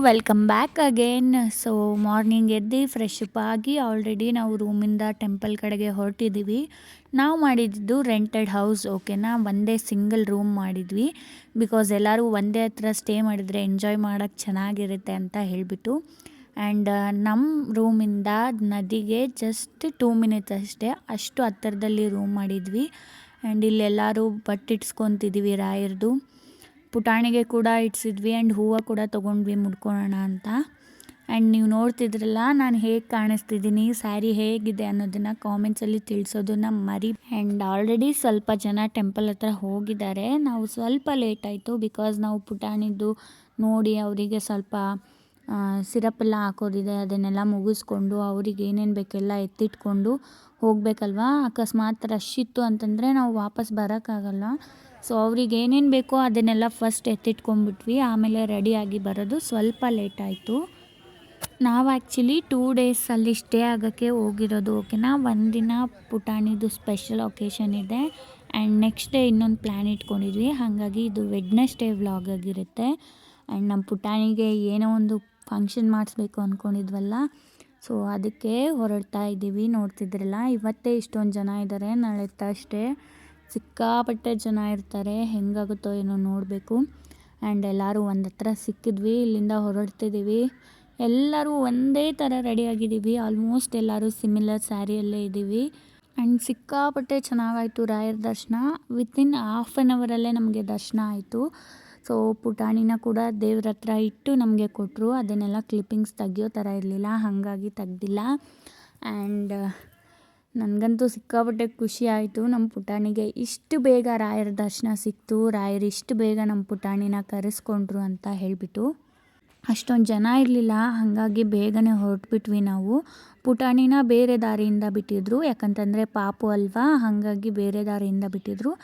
Welcome back again. So morning ಎದ್ದು fresh up ಆಗಿ already ನಾವು ರೂಮಿಂದ ಟೆಂಪಲ್ ಕಡೆಗೆ ಹೊರಟಿದ್ದೀವಿ. ನಾವು ಮಾಡಿದ್ದು ರೆಂಟೆಡ್ ಹೌಸ್, ಓಕೆನಾ. ಒಂದೇ ಸಿಂಗಲ್ ರೂಮ್ ಮಾಡಿದ್ವಿ ಬಿಕಾಸ್ ಎಲ್ಲರೂ ಒಂದೇ ಹತ್ರ ಸ್ಟೇ ಮಾಡಿದರೆ ಎಂಜಾಯ್ ಮಾಡೋಕ್ಕೆ ಚೆನ್ನಾಗಿರುತ್ತೆ ಅಂತ ಹೇಳಿಬಿಟ್ಟು. ಆ್ಯಂಡ್ ನಮ್ಮ ರೂಮಿಂದ ನದಿಗೆ ಜಸ್ಟ್ 2 ಮಿನಿಟ್ಸ್ ಅಷ್ಟೇ, ಅಷ್ಟು ಹತ್ತಿರದಲ್ಲಿ ರೂಮ್ ಮಾಡಿದ್ವಿ. ಆ್ಯಂಡ್ ಇಲ್ಲೆಲ್ಲರೂ ಬಟ್ಟಿಟ್ಸ್ಕೊತಿದ್ದೀವಿ ರಾಯರ್ದು. ಪುಟಾಣಿಗೆ ಕೂಡ ಇಡ್ಸಿದ್ವಿ ಆ್ಯಂಡ್ ಹೂವು ಕೂಡ ತೊಗೊಂಡ್ವಿ ಮುಡ್ಕೊಳ್ಳೋಣ ಅಂತ. ಆ್ಯಂಡ್ ನೀವು ನೋಡ್ತಿದ್ರಲ್ಲ ನಾನು ಹೇಗೆ ಕಾಣಿಸ್ತಿದ್ದೀನಿ, ಸ್ಯಾರಿ ಹೇಗಿದೆ ಅನ್ನೋದನ್ನು ಕಾಮೆಂಟ್ಸಲ್ಲಿ ತಿಳಿಸೋದನ್ನು ಮರಿ. ಆ್ಯಂಡ್ ಆಲ್ರೆಡಿ ಸ್ವಲ್ಪ ಜನ ಟೆಂಪಲ್ ಹತ್ರ ಹೋಗಿದ್ದಾರೆ. ನಾವು ಸ್ವಲ್ಪ ಲೇಟ್ ಆಯಿತು ಬಿಕಾಸ್ ನಾವು ಪುಟಾಣಿದ್ದು ನೋಡಿ ಅವರಿಗೆ ಸ್ವಲ್ಪ ಸಿರಪ್ಪೆಲ್ಲ ಹಾಕೋದಿದೆ, ಅದನ್ನೆಲ್ಲ ಮುಗಿಸ್ಕೊಂಡು ಅವ್ರಿಗೆ ಏನೇನು ಬೇಕೆಲ್ಲ ಎತ್ತಿಟ್ಕೊಂಡು ಹೋಗಬೇಕಲ್ವಾ. ಅಕಸ್ಮಾತ್ ರಶ್ ಇತ್ತು ಅಂತಂದರೆ ನಾವು ವಾಪಸ್ ಬರೋಕ್ಕಾಗಲ್ಲ. ಸೊ ಅವ್ರಿಗೆ ಏನೇನು ಬೇಕೋ ಅದನ್ನೆಲ್ಲ ಫಸ್ಟ್ ಎತ್ತಿಟ್ಕೊಂಡ್ಬಿಟ್ವಿ, ಆಮೇಲೆ ರೆಡಿಯಾಗಿ ಬರೋದು ಸ್ವಲ್ಪ ಲೇಟ್ ಆಯಿತು. ನಾವು ಆ್ಯಕ್ಚುಲಿ 2 days ಅಲ್ಲಿ ಸ್ಟೇ ಆಗೋಕ್ಕೆ ಹೋಗಿರೋದು, ಓಕೆನಾ. ಒಂದಿನ ಪುಟಾಣಿದು ಸ್ಪೆಷಲ್ ಒಕೇಶನ್ ಇದೆ ಆ್ಯಂಡ್ ನೆಕ್ಸ್ಟ್ ಡೇ ಇನ್ನೊಂದು ಪ್ಲ್ಯಾನ್ ಇಟ್ಕೊಂಡಿದ್ವಿ. ಹಾಗಾಗಿ ಇದು ವೆಡ್ನೆಸ್ಡೇ ವ್ಲಾಗ್ ಆಗಿರುತ್ತೆ. ಆ್ಯಂಡ್ ನಮ್ಮ ಪುಟಾಣಿಗೆ ಏನೋ ಒಂದು ಫಂಕ್ಷನ್ ಮಾಡಿಸ್ಬೇಕು ಅಂದ್ಕೊಂಡಿದ್ವಲ್ಲ, ಸೊ ಅದಕ್ಕೆ ಹೊರಡ್ತಾ ಇದ್ದೀವಿ. ನೋಡ್ತಿದ್ರಲ್ಲ, ಇವತ್ತೇ ಇಷ್ಟೊಂದು ಜನ ಇದ್ದಾರೆ, ನಾಳೆ ಅಷ್ಟೇ ಸಿಕ್ಕಾಪಟ್ಟೆ ಜನ ಇರ್ತಾರೆ. ಹೆಂಗಾಗುತ್ತೋ ಏನೋ ನೋಡಬೇಕು. ಆ್ಯಂಡ್ ಎಲ್ಲರೂ ಒಂದು ಹತ್ರ ಸಿಕ್ಕಿದ್ವಿ, ಇಲ್ಲಿಂದ ಹೊರಡ್ತಿದ್ದೀವಿ. ಎಲ್ಲರೂ ಒಂದೇ ಥರ ರೆಡಿಯಾಗಿದ್ದೀವಿ, ಆಲ್ಮೋಸ್ಟ್ ಎಲ್ಲರೂ ಸಿಮಿಲರ್ ಸ್ಯಾರಿಯಲ್ಲೇ ಇದ್ದೀವಿ. ಆ್ಯಂಡ್ ಸಿಕ್ಕಾಪಟ್ಟೆ ಚೆನ್ನಾಗಾಯಿತು ರಾಯರ ದರ್ಶನ. ವಿತಿನ್ ಹಾಫ್ ಆನ್ ಅವರಲ್ಲೇ ನಮಗೆ ದರ್ಶನ ಆಯಿತು. ಸೊ ಪುಟಾಣಿನ ಕೂಡ ದೇವ್ರ ಹತ್ರ ಇಟ್ಟು ನಮಗೆ ಕೊಟ್ಟರು. ಅದನ್ನೆಲ್ಲ ಕ್ಲಿಪ್ಪಿಂಗ್ಸ್ ತೆಗಿಯೋ ಥರ ಇರಲಿಲ್ಲ, ಹಾಗಾಗಿ ತೆಗ್ದಿಲ್ಲ. ಆ್ಯಂಡ್ ನನಗಂತೂ ಸಿಕ್ಕಾಪಟ್ಟೆ ಖುಷಿ ಆಯಿತು, ನಮ್ಮ ಪುಟಾಣಿಗೆ ಇಷ್ಟು ಬೇಗ ರಾಯರ ದರ್ಶನ ಸಿಕ್ತು, ರಾಯರು ಇಷ್ಟು ಬೇಗ ನಮ್ಮ ಪುಟಾಣಿನ ಕರೆಸ್ಕೊಂಡ್ರು ಅಂತ ಹೇಳಿಬಿಟ್ಟು. ಅಷ್ಟೊಂದು ಜನ ಇರಲಿಲ್ಲ, ಹಾಗಾಗಿ ಬೇಗನೆ ಹೊರಟ್ಬಿಟ್ವಿ ನಾವು. ಪುಟಾಣಿನ ಬೇರೆ ದಾರಿಯಿಂದ ಬಿಟ್ಟಿದ್ರು, ಯಾಕಂತಂದರೆ ಪಾಪು ಅಲ್ವಾ, ಹಾಗಾಗಿ ಬೇರೆ ದಾರಿಯಿಂದ ಬಿಟ್ಟಿದ್ರು.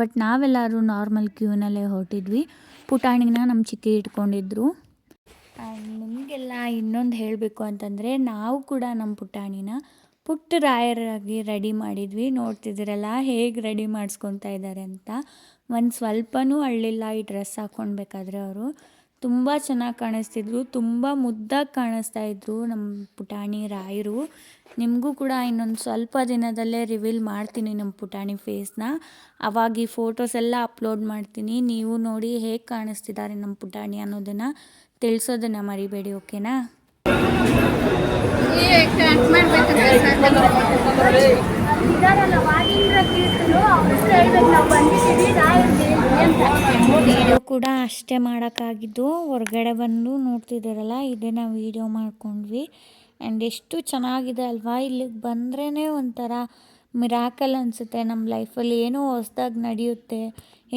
ಬಟ್ ನಾವೆಲ್ಲರೂ ನಾರ್ಮಲ್ ಕ್ಯೂನಲ್ಲೇ ಹೊರಟಿದ್ವಿ. ಪುಟಾಣಿನ ನಮ್ಮ ಚಿಕ್ಕಿ ಇಟ್ಕೊಂಡಿದ್ರು. ಆ್ಯಂಡ್ ನಿಮಗೆಲ್ಲ ಇನ್ನೊಂದು ಹೇಳಬೇಕು ಅಂತಂದರೆ, ನಾವು ಕೂಡ ನಮ್ಮ ಪುಟಾಣಿನ ಪುಟ್ಟ ರಾಯರಾಗಿ ರೆಡಿ ಮಾಡಿದ್ವಿ. ನೋಡ್ತಿದ್ದೀರಲ್ಲ ಹೇಗೆ ರೆಡಿ ಮಾಡಿಸ್ಕೊತಾ ಇದ್ದಾರೆ ಅಂತ. ಒಂದು ಸ್ವಲ್ಪನೂ ಅಳ್ಳಿಲ್ಲ ಈ ಡ್ರೆಸ್ ಹಾಕ್ಕೊಳ್ಬೇಕಾದ್ರೆ. ಅವರು ತುಂಬ ಚೆನ್ನಾಗಿ ಕಾಣಿಸ್ತಿದ್ರು, ತುಂಬ ಮುದ್ದಾಗಿ ಕಾಣಿಸ್ತಾಯಿದ್ರು ನಮ್ಮ ಪುಟಾಣಿ ರಾಯರು. ನಿಮಗೂ ಕೂಡ ಇನ್ನೊಂದು ಸ್ವಲ್ಪ ದಿನದಲ್ಲೇ ರಿವೀಲ್ ಮಾಡ್ತೀನಿ ನಮ್ಮ ಪುಟಾಣಿ ಫೇಸ್ನ. ಅವಾಗ ಈ ಫೋಟೋಸ್ ಎಲ್ಲ ಅಪ್ಲೋಡ್ ಮಾಡ್ತೀನಿ, ನೀವು ನೋಡಿ ಹೇಗೆ ಕಾಣಿಸ್ತಿದ್ದಾರೆ ನಮ್ಮ ಪುಟಾಣಿ ಅನ್ನೋದನ್ನು ತಿಳಿಸೋದನ್ನು ಮರಿಬೇಡಿ, ಓಕೆನಾ. ವಿಡಿಯೋ ಕೂಡ ಅಷ್ಟೇ ಮಾಡೋಕ್ಕಾಗಿದ್ದು, ಹೊರಗಡೆ ಬಂದು ನೋಡ್ತಿದ್ದೀರಲ್ಲ ಇದೇ ನಾವು ವಿಡಿಯೋ ಮಾಡ್ಕೊಂಡ್ವಿ. ಆ್ಯಂಡ್ ಎಷ್ಟು ಚೆನ್ನಾಗಿದೆ ಅಲ್ವಾ, ಇಲ್ಲಿಗೆ ಬಂದ್ರೇ ಒಂಥರ ಮಿರಾಕಲ್ ಅನಿಸುತ್ತೆ. ನಮ್ಮ ಲೈಫಲ್ಲಿ ಏನೋ ಹೊಸ್ದಾಗಿ ನಡೆಯುತ್ತೆ,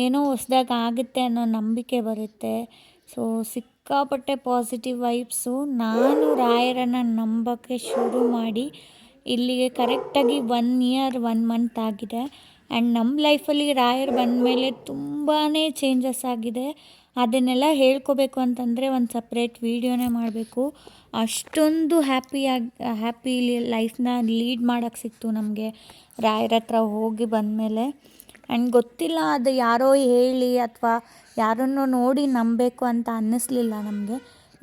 ಏನೋ ಹೊಸ್ದಾಗಿ ಆಗುತ್ತೆ ಅನ್ನೋ ನಂಬಿಕೆ ಬರುತ್ತೆ. ಸೊ ಸಿಕ್ಕಾಪಟ್ಟೆ ಪಾಸಿಟಿವ್ ವೈಬ್ಸು. ನಾನು ರಾಯರನ್ನು ನಂಬೋಕ್ಕೆ ಶುರು ಮಾಡಿ ಇಲ್ಲಿಗೆ ಕರೆಕ್ಟಾಗಿ 1 year 1 month ಆಗಿದೆ. ಆ್ಯಂಡ್ ನಮ್ಮ ಲೈಫಲ್ಲಿ ರಾಯರು ಬಂದಮೇಲೆ ತುಂಬಾ ಚೇಂಜಸ್ ಆಗಿದೆ. ಅದನ್ನೆಲ್ಲ ಹೇಳ್ಕೋಬೇಕು ಅಂತಂದರೆ ಒಂದು ಸಪ್ರೇಟ್ ವೀಡಿಯೋನೇ ಮಾಡಬೇಕು. ಅಷ್ಟೊಂದು ಹ್ಯಾಪಿ ಲೈಫ್ನ ಲೀಡ್ ಮಾಡೋಕ್ಕೆ ಸಿಕ್ತು ನಮಗೆ ರಾಯರ ಹತ್ರ ಹೋಗಿ ಬಂದಮೇಲೆ. ಆ್ಯಂಡ್ ಗೊತ್ತಿಲ್ಲ, ಅದು ಯಾರೋ ಹೇಳಿ ಅಥವಾ ಯಾರನ್ನೋ ನೋಡಿ ನಂಬಬೇಕು ಅಂತ ಅನ್ನಿಸ್ಲಿಲ್ಲ ನಮಗೆ.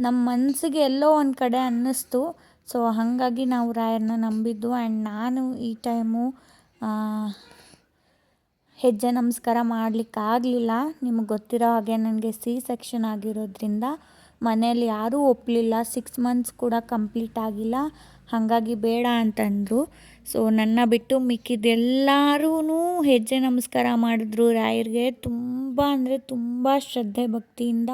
ನಮ್ಮ ಮನಸ್ಸಿಗೆ ಎಲ್ಲೋ ಒಂದು ಕಡೆ ಅನ್ನಿಸ್ತು. ಸೊ ಹಾಗಾಗಿ ನಾವು ರಾಯರನ್ನ ನಂಬಿದ್ದು. ಆ್ಯಂಡ್ ನಾನು ಈ ಟೈಮು ಹೆಜ್ಜೆ ನಮಸ್ಕಾರ ಮಾಡಲಿಕ್ಕಾಗಲಿಲ್ಲ. ನಿಮಗೆ ಗೊತ್ತಿರೋ ಹಾಗೆ ನನಗೆ C-section ಆಗಿರೋದ್ರಿಂದ ಮನೆಯಲ್ಲಿ ಯಾರೂ ಒಪ್ಪಲಿಲ್ಲ. 6 months ಕೂಡ ಕಂಪ್ಲೀಟ್ ಆಗಿಲ್ಲ, ಹಾಗಾಗಿ ಬೇಡ ಅಂತಂದರು. ಸೊ ನನ್ನ ಬಿಟ್ಟು ಮಿಕ್ಕಿದ್ದೆಲ್ಲರೂ ಹೆಜ್ಜೆ ನಮಸ್ಕಾರ ಮಾಡಿದ್ರು ರಾಯರಿಗೆ. ತುಂಬ ಅಂದರೆ ತುಂಬ ಶ್ರದ್ಧೆ ಭಕ್ತಿಯಿಂದ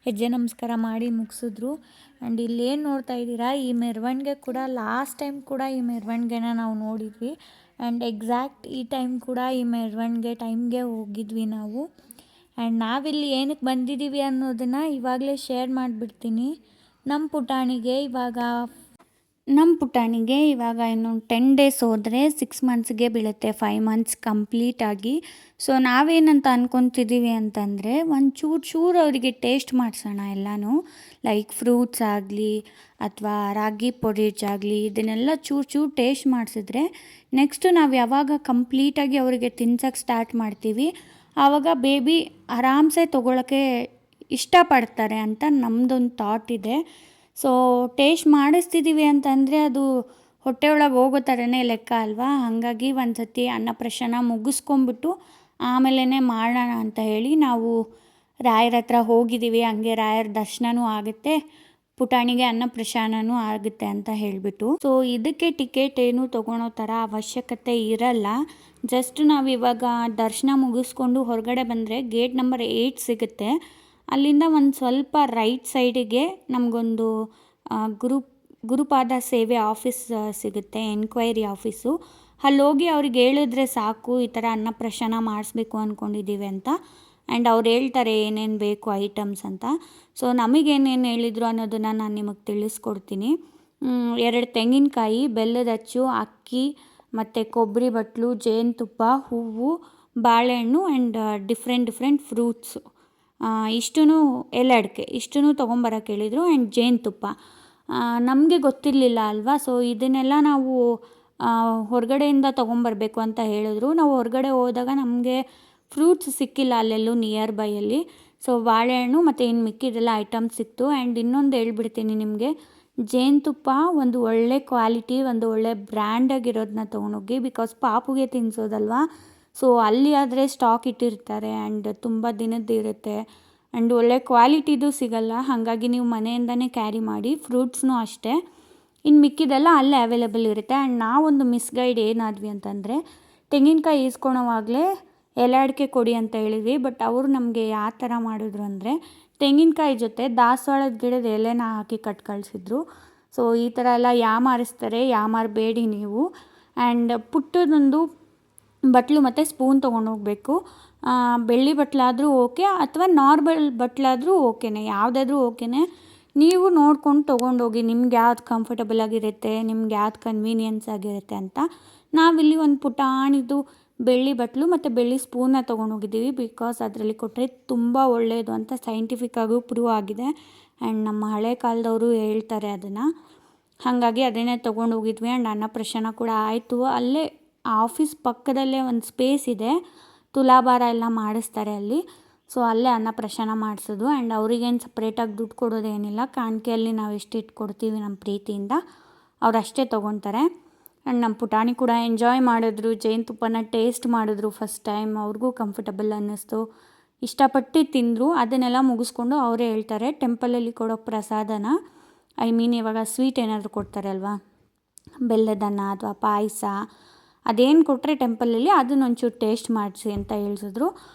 ಹೆಜ್ಜೆ ನಮಸ್ಕಾರ ಮಾಡಿ ಮುಗಿಸಿದ್ರು. ಆ್ಯಂಡ್ ಇಲ್ಲೇನು ನೋಡ್ತಾ ಇದ್ದೀರಾ, ಈ ಮೆರವಣಿಗೆ ಕೂಡ ಲಾಸ್ಟ್ ಟೈಮ್ ಕೂಡ ಈ ಮೆರವಣಿಗೆನ ನಾವು ನೋಡಿದ್ವಿ. ಆ್ಯಂಡ್ ಎಕ್ಸಾಕ್ಟ್ ಈ ಟೈಮ್ ಕೂಡ ಈ ಮೆರವಣಿಗೆ ಟೈಮ್ಗೆ ಹೋಗಿದ್ವಿ ನಾವು. ಆ್ಯಂಡ್ ನಾವಿಲ್ಲಿ ಏನಕ್ಕೆ ಬಂದಿದ್ದೀವಿ ಅನ್ನೋದನ್ನು ಇವಾಗಲೇ ಶೇರ್ ಮಾಡಿಬಿಡ್ತೀನಿ. ನಮ್ಮ ಪುಟಾಣಿಗೆ ಇವಾಗ ಇನ್ನೊಂದು 10 days ಹೋದರೆ 6 monthsಗೆ ಬೀಳುತ್ತೆ, 5 months ಕಂಪ್ಲೀಟ್ ಆಗಿ. ಸೊ ನಾವೇನಂತ ಅಂದ್ಕೊತಿದ್ದೀವಿ ಅಂತಂದರೆ, ಒಂದು ಚೂರು ಅವರಿಗೆ ಟೇಸ್ಟ್ ಮಾಡಿಸೋಣ ಎಲ್ಲನೂ. ಲೈಕ್ ಫ್ರೂಟ್ಸ್ ಆಗಲಿ ಅಥವಾ ರಾಗಿ ಪೊರಿಚ್ ಆಗಲಿ, ಇದನ್ನೆಲ್ಲ ಚೂರು ಟೇಸ್ಟ್ ಮಾಡಿಸಿದ್ರೆ ನೆಕ್ಸ್ಟು ನಾವು ಯಾವಾಗ ಕಂಪ್ಲೀಟಾಗಿ ಅವರಿಗೆ ತಿನ್ಸೋಕ್ಕೆ ಸ್ಟಾರ್ಟ್ ಮಾಡ್ತೀವಿ, ಆವಾಗ ಬೇಬಿ ಆರಾಮ್ಸೆ ತೊಗೊಳಕ್ಕೆ ಇಷ್ಟಪಡ್ತಾರೆ ಅಂತ ನಮ್ಮದೊಂದು ಥಾಟ್ ಇದೆ. ಸೊ ಟೇಸ್ಟ್ ಮಾಡಿಸ್ತಿದ್ದೀವಿ ಅಂತಂದರೆ ಅದು ಹೊಟ್ಟೆ ಒಳಗೆ ಹೋಗೋ ಥರನೇ ಲೆಕ್ಕ ಅಲ್ವಾ. ಹಾಗಾಗಿ ಒಂದು ಸತಿ ಅನ್ನಪ್ರಶನ ಮುಗಿಸ್ಕೊಂಬಿಟ್ಟು ಆಮೇಲೆ ಮಾಡೋಣ ಅಂತ ಹೇಳಿ ನಾವು ರಾಯರ ಹತ್ರ ಹೋಗಿದ್ದೀವಿ. ಹಂಗೆ ರಾಯರ ದರ್ಶನವೂ ಆಗುತ್ತೆ, ಪುಟಾಣಿಗೆ ಅನ್ನಪ್ರಶಾನನೂ ಆಗುತ್ತೆ ಅಂತ ಹೇಳಿಬಿಟ್ಟು. ಸೊ ಇದಕ್ಕೆ ಟಿಕೆಟ್ ಏನು ತೊಗೊಳೋ ಥರ ಅವಶ್ಯಕತೆ ಇರಲ್ಲ. ಜಸ್ಟ್ ನಾವು ಇವಾಗ ದರ್ಶನ ಮುಗಿಸ್ಕೊಂಡು ಹೊರಗಡೆ ಬಂದರೆ ಗೇಟ್ ನಂಬರ್ 8 ಸಿಗುತ್ತೆ. ಅಲ್ಲಿಂದ ಒಂದು ಸ್ವಲ್ಪ ರೈಟ್ ಸೈಡಿಗೆ ನಮಗೊಂದು ಗುರುಪಾದ ಸೇವೆ ಆಫೀಸ್ ಸಿಗುತ್ತೆ, ಎನ್ಕ್ವೈರಿ ಆಫೀಸು. ಅಲ್ಲೋಗಿ ಅವ್ರಿಗೆ ಹೇಳಿದ್ರೆ ಸಾಕು, ಈ ಥರ ಅನ್ನಪ್ರಶನ ಮಾಡಿಸ್ಬೇಕು ಅಂದ್ಕೊಂಡಿದ್ದೀವಿ ಅಂತ. ಆ್ಯಂಡ್ ಅವ್ರು ಹೇಳ್ತಾರೆ ಏನೇನು ಬೇಕು ಐಟಮ್ಸ್ ಅಂತ. ಸೊ ನಮಗೇನೇನು ಹೇಳಿದ್ರು ಅನ್ನೋದನ್ನು ನಾನು ನಿಮಗೆ ತಿಳಿಸ್ಕೊಡ್ತೀನಿ. 2 ತೆಂಗಿನಕಾಯಿ, ಬೆಲ್ಲದ ಅಚ್ಚು, ಅಕ್ಕಿ ಮತ್ತು ಕೊಬ್ಬರಿ ಬಟ್ಲು, ಜೇನುತುಪ್ಪ, ಹೂವು, ಬಾಳೆಹಣ್ಣು ಆ್ಯಂಡ್ ಡಿಫ್ರೆಂಟ್ ಫ್ರೂಟ್ಸು, ಇಷ್ಟೂ ಎಲೆ ಅಡಿಕೆ ಇಷ್ಟೂ ತೊಗೊಂಬರೋಕೆ ಹೇಳಿದರು. ಆ್ಯಂಡ್ ಜೇನುತುಪ್ಪ ನಮಗೆ ಗೊತ್ತಿರಲಿಲ್ಲ ಅಲ್ವಾ. ಸೊ ಇದನ್ನೆಲ್ಲ ನಾವು ಹೊರಗಡೆಯಿಂದ ತೊಗೊಂಬರ್ಬೇಕು ಅಂತ ಹೇಳಿದ್ರು. ನಾವು ಹೊರಗಡೆ ಹೋದಾಗ ನಮಗೆ ಫ್ರೂಟ್ಸ್ ಸಿಕ್ಕಿಲ್ಲ ಅಲ್ಲೆಲ್ಲೂ ನಿಯರ್ ಬೈಯಲ್ಲಿ. ಸೊ ಬಾಳೆಹಣ್ಣು ಮತ್ತು ಇನ್ನು ಮಿಕ್ಕಿದೆಲ್ಲ ಐಟಮ್ಸ್ ಸಿಕ್ತು. ಆ್ಯಂಡ್ ಇನ್ನೊಂದು ಹೇಳ್ಬಿಡ್ತೀನಿ ನಿಮಗೆ, ಜೇನುತುಪ್ಪ ಒಂದು ಒಳ್ಳೆ ಕ್ವಾಲಿಟಿ, ಒಂದು ಒಳ್ಳೆ ಬ್ರ್ಯಾಂಡಾಗಿರೋದನ್ನ ತೊಗೊಂಡೋಗಿ, ಬಿಕಾಸ್ ಪಾಪುಗೆ ತಿನ್ನಿಸೋದಲ್ವಾ. ಸೊ ಅಲ್ಲಿ ಆದರೆ ಸ್ಟಾಕ್ ಇಟ್ಟಿರ್ತಾರೆ ಆ್ಯಂಡ್ ತುಂಬ ದಿನದ್ದು ಇರುತ್ತೆ ಆ್ಯಂಡ್ ಒಳ್ಳೆ ಕ್ವಾಲಿಟಿದು ಸಿಗಲ್ಲ. ಹಾಗಾಗಿ ನೀವು ಮನೆಯಿಂದನೇ ಕ್ಯಾರಿ ಮಾಡಿ. ಫ್ರೂಟ್ಸ್ನೂ ಅಷ್ಟೇ, ಇನ್ನು ಮಿಕ್ಕಿದೆಲ್ಲ ಅಲ್ಲೇ ಅವೈಲೇಬಲ್ ಇರುತ್ತೆ. ಆ್ಯಂಡ್ ನಾವೊಂದು ಮಿಸ್ಗೈಡ್ ಏನಾದ್ವಿ ಅಂತಂದರೆ, ತೆಂಗಿನಕಾಯಿ ಈಸ್ಕೊಳೋವಾಗಲೇ ಎಲೆ ಅಡಿಕೆ ಕೊಡಿ ಅಂತ ಹೇಳಿದ್ವಿ. ಬಟ್ ಅವರು ನಮಗೆ ಯಾವ ಥರ ಮಾಡಿದ್ರು ಅಂದರೆ, ತೆಂಗಿನಕಾಯಿ ಜೊತೆ ದಾಸವಾಳದ ಗಿಡದ ಎಲೆನ ಹಾಕಿ ಕಳ್ಸಿದ್ರು. ಸೊ ಈ ಥರ ಎಲ್ಲ ಯಾಮಾರಿಸ್ತಾರೆ, ಯಾಮಾರಬೇಡಿ ನೀವು. ಆ್ಯಂಡ್ ಪುಟ್ಟದೊಂದು ಬಟ್ಲು ಮತ್ತು ಸ್ಪೂನ್ ತೊಗೊಂಡೋಗ್ಬೇಕು. ಬೆಳ್ಳಿ ಬಟ್ಲಾದರೂ ಓಕೆ ಅಥವಾ ನಾರ್ಮಲ್ ಬಟ್ಲಾದರೂ ಓಕೆನೇ, ಯಾವುದಾದ್ರೂ ಓಕೆನೇ. ನೀವು ನೋಡ್ಕೊಂಡು ತೊಗೊಂಡೋಗಿ, ನಿಮ್ಗೆ ಯಾವ್ದು ಕಂಫರ್ಟಬಲ್ ಆಗಿರುತ್ತೆ, ನಿಮ್ಗೆ ಯಾವ್ದು ಕನ್ವೀನಿಯನ್ಸ್ ಆಗಿರುತ್ತೆ ಅಂತ. ನಾವಿಲ್ಲಿ ಒಂದು ಪುಟಾಣಿದು ಬೆಳ್ಳಿ ಬಟ್ಲು ಮತ್ತು ಬೆಳ್ಳಿ ಸ್ಪೂನ್ನ ತೊಗೊಂಡೋಗಿದ್ದೀವಿ. ಬಿಕಾಸ್ ಅದರಲ್ಲಿ ಕೊಟ್ಟರೆ ತುಂಬ ಒಳ್ಳೆಯದು ಅಂತ ಸೈಂಟಿಫಿಕ್ಕಾಗೂ ಪ್ರೂವ್ ಆಗಿದೆ. ಆ್ಯಂಡ್ ನಮ್ಮ ಹಳೆ ಕಾಲದವರು ಹೇಳ್ತಾರೆ ಅದನ್ನು. ಹಾಗಾಗಿ ಅದನ್ನೇ ತೊಗೊಂಡೋಗಿದ್ವಿ. ಆ್ಯಂಡ್ ಅನ್ನಪ್ರಶನ ಕೂಡ ಆಯಿತು. ಅಲ್ಲೇ ಆಫೀಸ್ ಪಕ್ಕದಲ್ಲೇ ಒಂದು ಸ್ಪೇಸ್ ಇದೆ, ತುಲಾಭಾರ ಎಲ್ಲ ಮಾಡಿಸ್ತಾರೆ ಅಲ್ಲಿ. ಸೊ ಅಲ್ಲೇ ಅನ್ನಪ್ರಶನ ಮಾಡಿಸೋದು. ಆ್ಯಂಡ್ ಅವ್ರಿಗೇನು ಸಪ್ರೇಟಾಗಿ ದುಡ್ಡು ಕೊಡೋದೇನಿಲ್ಲ. ಕಾಣಿಕೆಯಲ್ಲಿ ನಾವು ಎಷ್ಟು ಇಟ್ಕೊಡ್ತೀವಿ ನಮ್ಮ ಪ್ರೀತಿಯಿಂದ ಅವ್ರು ಅಷ್ಟೇ ತೊಗೊತಾರೆ. ಆ್ಯಂಡ್ ನಮ್ಮ ಪುಟಾಣಿ ಕೂಡ ಎಂಜಾಯ್ ಮಾಡಿದ್ರು, ಜೇನುತುಪ್ಪನ ಟೇಸ್ಟ್ ಮಾಡಿದ್ರು ಫಸ್ಟ್ ಟೈಮ್. ಅವ್ರಿಗೂ ಕಂಫರ್ಟಬಲ್ ಅನ್ನಿಸ್ತು, ಇಷ್ಟಪಟ್ಟು ತಿಂದರು. ಅದನ್ನೆಲ್ಲ ಮುಗಿಸ್ಕೊಂಡು ಅವರೇ ಹೇಳ್ತಾರೆ, ಟೆಂಪಲಲ್ಲಿ ಕೊಡೋ ಪ್ರಸಾದನ, ಐ ಮೀನ್ ಇವಾಗ ಸ್ವೀಟ್ ಏನಾದರೂ ಕೊಡ್ತಾರೆ ಅಲ್ವಾ, ಬೆಲ್ಲದನ್ನ ಅಥವಾ ಪಾಯಸ, ಅದೇನು ಕೊಟ್ಟರೆ ಟೆಂಪಲಲ್ಲಿ ಅದನ್ನೊಂಚೂರು ಟೇಸ್ಟ್ ಮಾಡಿಸಿ ಅಂತ ಹೇಳಿಸಿದ್ರು.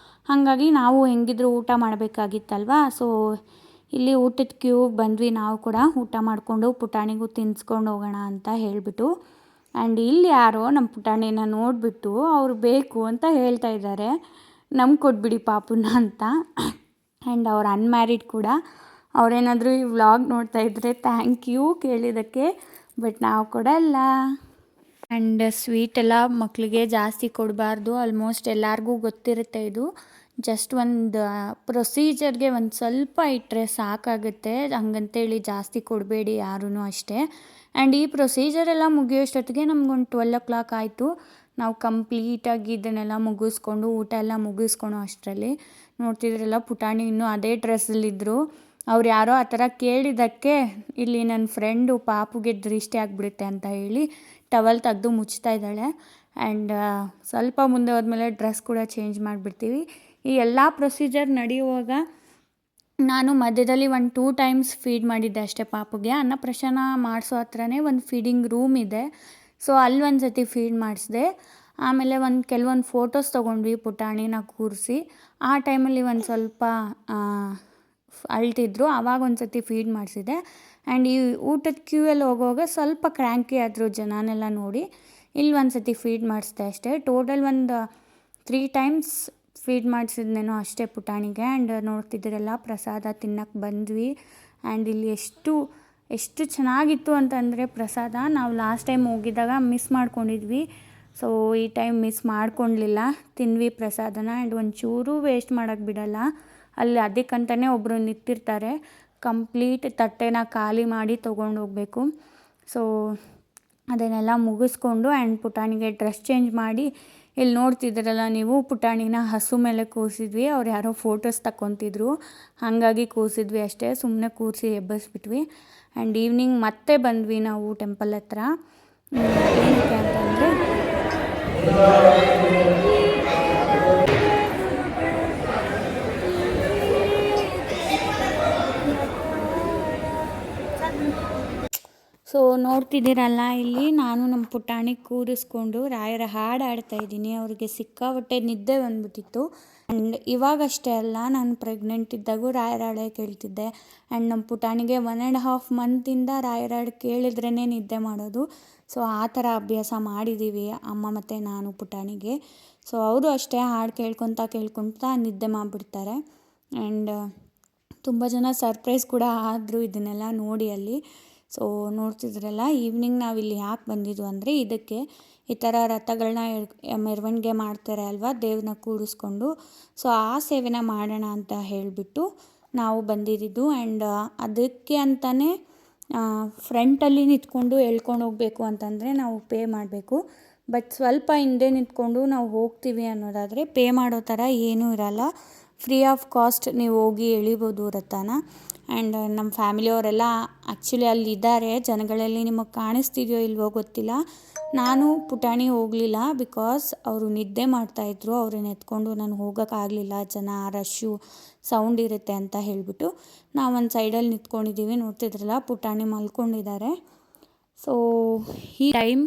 ಹಾಗಾಗಿ ನಾವು ಹೆಂಗಿದ್ರು ಊಟ ಮಾಡಬೇಕಾಗಿತ್ತಲ್ವ. ಸೊ ಇಲ್ಲಿ ಊಟದ ಕ್ಯೂಗೆ ಬಂದ್ವಿ. ನಾವು ಕೂಡ ಊಟ ಮಾಡಿಕೊಂಡು ಪುಟಾಣಿಗೂ ತಿನ್ನಿಸ್ಕೊಂಡು ಹೋಗೋಣ ಅಂತ ಹೇಳಿಬಿಟ್ಟು. ಆ್ಯಂಡ್ ಇಲ್ಲಿ ಯಾರೋ ನಮ್ಮ ಪುಟಾಣಿನ ನೋಡಿಬಿಟ್ಟು ಅವ್ರು ಬೇಕು ಅಂತ ಹೇಳ್ತಾ ಇದ್ದಾರೆ, ನಮ್ಗೆ ಕೊಟ್ಬಿಡಿ ಪಾಪುನ ಅಂತ. ಆ್ಯಂಡ್ ಅವ್ರು ಅನ್ಮ್ಯಾರಿಡ್ ಕೂಡ. ಅವರೇನಾದರೂ ಈ ವ್ಲಾಗ್ ನೋಡ್ತಾ ಇದ್ದರೆ ಥ್ಯಾಂಕ್ ಯು ಕೇಳಿದ್ದಕ್ಕೆ, ಬಟ್ ನಾವು ಕೊಡಲ್ಲ. ಆ್ಯಂಡ್ ಸ್ವೀಟೆಲ್ಲ ಮಕ್ಕಳಿಗೆ ಜಾಸ್ತಿ ಕೊಡಬಾರ್ದು, ಆಲ್ಮೋಸ್ಟ್ ಎಲ್ಲರಿಗೂ ಗೊತ್ತಿರುತ್ತೆ ಇದು. ಜಸ್ಟ್ ಒಂದು ಪ್ರೊಸೀಜರ್ಗೆ ಒಂದು ಸ್ವಲ್ಪ ಇಟ್ಟರೆ ಸಾಕಾಗುತ್ತೆ, ಹಂಗಂತೇಳಿ ಜಾಸ್ತಿ ಕೊಡಬೇಡಿ ಯಾರೂ ಅಷ್ಟೇ. ಆ್ಯಂಡ್ ಈ ಪ್ರೊಸೀಜರೆಲ್ಲ ಮುಗಿಯೋಷ್ಟೊತ್ತಿಗೆ ನಮ್ಗೊಂದು 12 o'clock ಆಯಿತು. ನಾವು ಕಂಪ್ಲೀಟಾಗಿ ಇದನ್ನೆಲ್ಲ ಮುಗಿಸ್ಕೊಂಡು ಊಟ ಎಲ್ಲ ಮುಗಿಸ್ಕೊಳೋ ಅಷ್ಟರಲ್ಲಿ ನೋಡ್ತಿದ್ರಲ್ಲ, ಪುಟಾಣಿ ಇನ್ನೂ ಅದೇ ಡ್ರೆಸ್ಸಲ್ಲಿದ್ದರು. ಅವ್ರು ಯಾರೋ ಆ ಥರ ಕೇಳಿದ್ದಕ್ಕೆ ಇಲ್ಲಿ ನನ್ನ ಫ್ರೆಂಡು ಪಾಪುಗೆ ದೃಷ್ಟಿ ಆಗಿಬಿಡುತ್ತೆ ಅಂತ ಹೇಳಿ ಟವಲ್ ತೆಗೆದು ಮುಚ್ತಾ ಇದ್ದಾಳೆ. ಆ್ಯಂಡ್ ಸ್ವಲ್ಪ ಮುಂದೆ ಹೋದ್ಮೇಲೆ ಡ್ರೆಸ್ ಕೂಡ ಚೇಂಜ್ ಮಾಡಿಬಿಡ್ತೀವಿ. ಈ ಎಲ್ಲ ಪ್ರೊಸೀಜರ್ ನಡೆಯುವಾಗ ನಾನು ಮಧ್ಯದಲ್ಲಿ ಒಂದು 2 times ಫೀಡ್ ಮಾಡಿದ್ದೆ ಅಷ್ಟೇ ಪಾಪುಗೆ. ಅನ್ನಪ್ರಶನ ಮಾಡಿಸೋ ಹತ್ರನೇ ಒಂದು ಫೀಡಿಂಗ್ ರೂಮ್ ಇದೆ. ಸೊ ಅಲ್ಲಿ ಒಂದು ಸತಿ ಫೀಡ್ ಮಾಡಿಸಿದೆ. ಆಮೇಲೆ ಕೆಲವೊಂದು ಫೋಟೋಸ್ ತೊಗೊಂಡ್ವಿ ಪುಟಾಣಿನ ಕೂರಿಸಿ. ಆ ಟೈಮಲ್ಲಿ ಒಂದು ಸ್ವಲ್ಪ ಅಳ್ತಿದ್ರು, ಆವಾಗ ಒಂದು ಸತಿ ಫೀಡ್ ಮಾಡಿಸಿದೆ. ಆ್ಯಂಡ್ ಈ ಊಟದ ಕ್ಯೂಯಲ್ಲಿ ಹೋಗುವಾಗ ಸ್ವಲ್ಪ ಕ್ರ್ಯಾಂಕಿ ಆದರು ಜನನೆಲ್ಲ ನೋಡಿ. ಇಲ್ಲಿ ಒಂದು ಸತಿ ಫೀಡ್ ಮಾಡಿಸಿದೆ ಅಷ್ಟೇ. ಟೋಟಲ್ ಒಂದು 3 times ಫೀಡ್ ಮಾಡಿಸಿದ್ನೇನೋ ಅಷ್ಟೇ ಪುಟಾಣಿಗೆ. ಆ್ಯಂಡ್ ನೋಡ್ತಿದ್ದೀರಲ್ಲ, ಪ್ರಸಾದ ತಿನ್ನಕ್ಕೆ ಬಂದ್ವಿ. ಆ್ಯಂಡ್ ಇಲ್ಲಿ ಎಷ್ಟು ಚೆನ್ನಾಗಿತ್ತು ಅಂತಂದರೆ ಪ್ರಸಾದ, ನಾವು ಲಾಸ್ಟ್ ಟೈಮ್ ಹೋಗಿದ್ದಾಗ ಮಿಸ್ ಮಾಡ್ಕೊಂಡಿದ್ವಿ. ಸೊ ಈ ಟೈಮ್ ಮಿಸ್ ಮಾಡ್ಕೊಳ್ಲಿಲ್ಲ, ತಿಂದ್ವಿ ಪ್ರಸಾದನ. ಆ್ಯಂಡ್ ಒಂಚೂರು ವೇಸ್ಟ್ ಮಾಡೋಕ್ಕೆ ಬಿಡಲ್ಲ. ಅಲ್ಲಿ ಅದಕ್ಕಂತಲೇ ಒಬ್ಬರು ನಿಂತಿರ್ತಾರೆ, ಕಂಪ್ಲೀಟ್ ತಟ್ಟೆನ ಖಾಲಿ ಮಾಡಿ ತೊಗೊಂಡು ಹೋಗಬೇಕು. ಸೊ ಅದನ್ನೆಲ್ಲ ಮುಗಿಸ್ಕೊಂಡು ಆ್ಯಂಡ್ ಪುಟಾಣಿಗೆ ಡ್ರೆಸ್ ಚೇಂಜ್ ಮಾಡಿ ಇಲ್ಲಿ ನೋಡ್ತಿದ್ದೀರಲ್ಲ ನೀವು, ಪುಟಾಣಿನ ಹಸು ಮೇಲೆ ಕೂರಿಸಿದ್ವಿ. ಅವ್ರು ಯಾರೋ ಫೋಟೋಸ್ ತಗೊತಿದ್ರು, ಹಾಗಾಗಿ ಕೂರಿಸಿದ್ವಿ ಅಷ್ಟೇ, ಸುಮ್ಮನೆ ಕೂರಿಸಿ ಎಬ್ಬಿಸ್ಬಿಟ್ವಿ. ಆ್ಯಂಡ್ ಈವ್ನಿಂಗ್ ಮತ್ತೆ ಬಂದ್ವಿ ನಾವು ಟೆಂಪಲ್ ಹತ್ರ. ಏನಕ್ಕೆ ಅಂತಂದರೆ ಸೊ ನೋಡ್ತಿದ್ದೀರಲ್ಲ, ಇಲ್ಲಿ ನಾನು ನಮ್ಮ ಪುಟಾಣಿ ಕೂರಿಸ್ಕೊಂಡು ರಾಯರ ಹಾಡು ಆಡ್ತಾಯಿದ್ದೀನಿ. ಅವ್ರಿಗೆ ಸಿಕ್ಕಾಪಟ್ಟೆ ನಿದ್ದೆ ಬಂದ್ಬಿಟ್ಟಿತ್ತು. ಆ್ಯಂಡ್ ಇವಾಗಷ್ಟೇ ಅಲ್ಲ, ನಾನು ಪ್ರೆಗ್ನೆಂಟ್ ಇದ್ದಾಗೂ ರಾಯರ ಹಾಡೇ ಕೇಳ್ತಿದ್ದೆ. ಆ್ಯಂಡ್ ನಮ್ಮ ಪುಟಾಣಿಗೆ 1.5 ಮಂತಿಂದ ರಾಯರ ಹಾಡು ಕೇಳಿದ್ರೇ ನಿದ್ದೆ ಮಾಡೋದು. ಸೊ ಆ ಥರ ಅಭ್ಯಾಸ ಮಾಡಿದ್ದೀವಿ ಅಮ್ಮ ಮತ್ತು ನಾನು ಪುಟಾಣಿಗೆ. ಸೊ ಅವರು ಅಷ್ಟೇ ಹಾಡು ಕೇಳ್ಕೊತಾ ನಿದ್ದೆ ಮಾಡಿಬಿಡ್ತಾರೆ. ಆ್ಯಂಡ್ ತುಂಬ ಜನ ಸರ್ಪ್ರೈಸ್ ಕೂಡ ಆದರು ಇದನ್ನೆಲ್ಲ ನೋಡಿ ಅಲ್ಲಿ. ಸೊ ನೋಡ್ತಿದ್ರಲ್ಲ, ಈವ್ನಿಂಗ್ ನಾವಿಲ್ಲಿ ಯಾಕೆ ಬಂದಿದ್ದು ಅಂದರೆ, ಇದಕ್ಕೆ ಈ ಥರ ರಥಗಳನ್ನ ಮೆರವಣಿಗೆ ಮಾಡ್ತಾರೆ ಅಲ್ವಾ, ದೇವ್ರನ್ನ ಕೂಡಿಸ್ಕೊಂಡು. ಸೊ ಆ ಸೇವೆನ ಮಾಡೋಣ ಅಂತ ಹೇಳಿಬಿಟ್ಟು ನಾವು ಬಂದಿದ್ದು. ಆ್ಯಂಡ್ ಅದಕ್ಕೆ ಅಂತಲೇ ಫ್ರಂಟಲ್ಲಿ ನಿಂತ್ಕೊಂಡು ಎಳ್ಕೊಂಡು ಹೋಗಬೇಕು ಅಂತಂದರೆ ನಾವು ಪೇ ಮಾಡಬೇಕು. ಬಟ್ ಸ್ವಲ್ಪ ಹಿಂದೆ ನಿಂತ್ಕೊಂಡು ನಾವು ಹೋಗ್ತೀವಿ ಅನ್ನೋದಾದರೆ ಪೇ ಮಾಡೋ ಥರ ಏನೂ ಇರಲ್ಲ. ಫ್ರೀ ಆಫ್ ಕಾಸ್ಟ್ ನೀವು ಹೋಗಿ ಎಳಿಬೋದು ರಥನ. ಆ್ಯಂಡ್ ನಮ್ಮ ಫ್ಯಾಮಿಲಿಯವರೆಲ್ಲ ಆ್ಯಕ್ಚುಲಿ ಅಲ್ಲಿದ್ದಾರೆ. ಜನಗಳಲ್ಲಿ ನಿಮಗೆ ಕಾಣಿಸ್ತಿದೆಯೋ ಇಲ್ವೋ ಗೊತ್ತಿಲ್ಲ. ನಾನು ಪುಟಾಣಿ ಹೋಗಲಿಲ್ಲ, ಬಿಕಾಸ್ ಅವರು ನಿದ್ದೆ ಮಾಡ್ತಾಯಿದ್ರು. ಅವ್ರನ್ನ ಎತ್ಕೊಂಡು ನಾನು ಹೋಗೋಕ್ಕಾಗಲಿಲ್ಲ, ಜನ ರಶ್ಶು ಸೌಂಡ್ ಇರುತ್ತೆ ಅಂತ ಹೇಳಿಬಿಟ್ಟು ನಾವು ಒಂದು ಸೈಡಲ್ಲಿ ನಿಂತ್ಕೊಂಡಿದ್ದೀವಿ. ನೋಡ್ತಿದ್ರಲ್ಲ, ಪುಟಾಣಿ ಮಲ್ಕೊಂಡಿದ್ದಾರೆ. ಸೊ ಈ ಟೈಮ್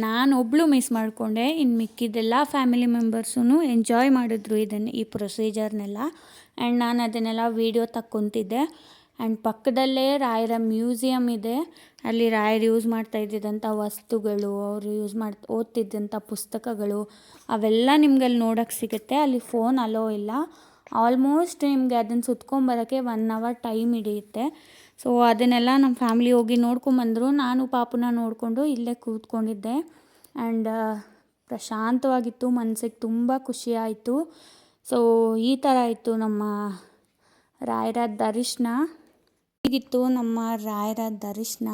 ನಾನೊಬ್ಬಳು ಮಿಸ್ ಮಾಡಿಕೊಂಡೆ, ಇನ್ನು ಮಿಕ್ಕಿದ್ದೆಲ್ಲ ಫ್ಯಾಮಿಲಿ ಮೆಂಬರ್ಸೂ ಎಂಜಾಯ್ ಮಾಡಿದ್ರು ಈ ಪ್ರೊಸೀಜರ್ನೆಲ್ಲ. ಆ್ಯಂಡ್ ನಾನು ಅದನ್ನೆಲ್ಲ ವೀಡಿಯೋ ತಕ್ಕೊತಿದ್ದೆ. ಆ್ಯಂಡ್ ಪಕ್ಕದಲ್ಲೇ ರಾಯರ ಮ್ಯೂಸಿಯಮ್ ಇದೆ. ಅಲ್ಲಿ ರಾಯರು ಯೂಸ್ ಮಾಡ್ತಾ ಇದ್ದಿದ್ದಂಥ ವಸ್ತುಗಳು, ಅವರು ಓದ್ತಿದ್ದಂಥ ಪುಸ್ತಕಗಳು ಅವೆಲ್ಲ ನಿಮ್ಗೆ ಅಲ್ಲಿ ನೋಡೋಕ್ಕೆ ಸಿಗುತ್ತೆ. ಅಲ್ಲಿ ಫೋನ್ ಅಲೋ ಇಲ್ಲ. ಆಲ್ಮೋಸ್ಟ್ ನಿಮಗೆ ಅದನ್ನು ಸುತ್ಕೊಂಬರೋಕ್ಕೆ 1 hour ಟೈಮ್ ಹಿಡಿಯುತ್ತೆ. ಸೊ ಅದನ್ನೆಲ್ಲ ನಮ್ಮ ಫ್ಯಾಮಿಲಿ ಹೋಗಿ ನೋಡ್ಕೊಂಬಂದರು. ನಾನು ಪಾಪುನ ನೋಡಿಕೊಂಡು ಇಲ್ಲೇ ಕೂತ್ಕೊಂಡಿದ್ದೆ. ಆ್ಯಂಡ್ ಪ್ರಶಾಂತವಾಗಿತ್ತು, ಮನಸ್ಸಿಗೆ ತುಂಬ ಖುಷಿ ಆಯಿತು. ಸೊ ಈ ಥರ ಇತ್ತು ನಮ್ಮ ರಾಯರ ದರ್ಶನ. ಹೀಗಿತ್ತು ನಮ್ಮ ರಾಯರ ದರ್ಶನ.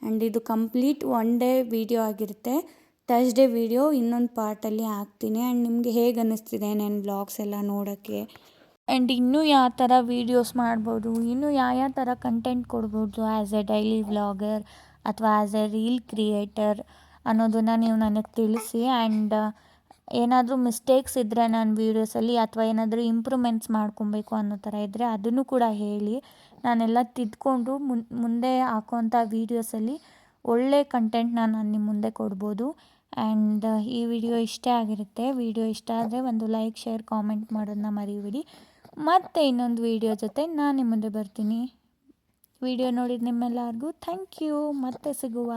ಆ್ಯಂಡ್ ಇದು ಕಂಪ್ಲೀಟ್ 1 day ವೀಡಿಯೋ ಆಗಿರುತ್ತೆ. ಥರ್ಸ್ಡೇ ವೀಡಿಯೋ ಇನ್ನೊಂದು ಪಾರ್ಟಲ್ಲಿ ಹಾಕ್ತೀನಿ. ಆ್ಯಂಡ್ ನಿಮಗೆ ಹೇಗೆ ಅನ್ನಿಸ್ತಿದೆ ನನ್ನ ವ್ಲಾಗ್ಸ್ ಎಲ್ಲ ನೋಡೋಕ್ಕೆ, ಆ್ಯಂಡ್ ಇನ್ನೂ ಯಾವ ಥರ ವೀಡಿಯೋಸ್ ಮಾಡ್ಬೋದು, ಇನ್ನೂ ಯಾವ ಥರ ಕಂಟೆಂಟ್ ಕೊಡ್ಬೋದು ಆ್ಯಸ್ ಎ ಡೈಲಿ ವ್ಲಾಗರ್ ಅಥವಾ ಆ್ಯಸ್ ಎ ರೀಲ್ ಕ್ರಿಯೇಟರ್ ಅನ್ನೋದನ್ನು ನೀವು ನನಗೆ ತಿಳಿಸಿ. ಆ್ಯಂಡ್ ಏನಾದರೂ ಮಿಸ್ಟೇಕ್ಸ್ ಇದ್ದರೆ ನನ್ನ ವೀಡಿಯೋಸಲ್ಲಿ, ಅಥವಾ ಏನಾದರೂ ಇಂಪ್ರೂವ್ಮೆಂಟ್ಸ್ ಮಾಡ್ಕೊಬೇಕು ಅನ್ನೋ ಥರ ಇದ್ದರೆ ಅದನ್ನು ಕೂಡ ಹೇಳಿ. ನಾನೆಲ್ಲ ತಿದ್ಕೊಂಡು ಮುಂದೆ ಹಾಕೋಂಥ ವೀಡಿಯೋಸಲ್ಲಿ ಒಳ್ಳೆ ಕಂಟೆಂಟ್ನ ನಾನು ನಿಮ್ಮ ಮುಂದೆ ಕೊಡ್ಬೋದು. ಆ್ಯಂಡ್ ಈ ವಿಡಿಯೋ ಇಷ್ಟ ಆಗಿರುತ್ತೆ. ವಿಡಿಯೋ ಇಷ್ಟ ಆದರೆ ಒಂದು ಲೈಕ್, ಶೇರ್, ಕಾಮೆಂಟ್ ಮಾಡೋದನ್ನ ಮರಿಬೇಡಿ. ಮತ್ತೆ ಇನ್ನೊಂದು ವೀಡಿಯೋ ಜೊತೆ ನಾನು ನಿಮ್ಮ ಮುಂದೆ ಬರ್ತೀನಿ. ವಿಡಿಯೋ ನೋಡಿದ ನಿಮ್ಮೆಲ್ಲರಿಗೂ ಥ್ಯಾಂಕ್ ಯು. ಮತ್ತೆ ಸಿಗುವ.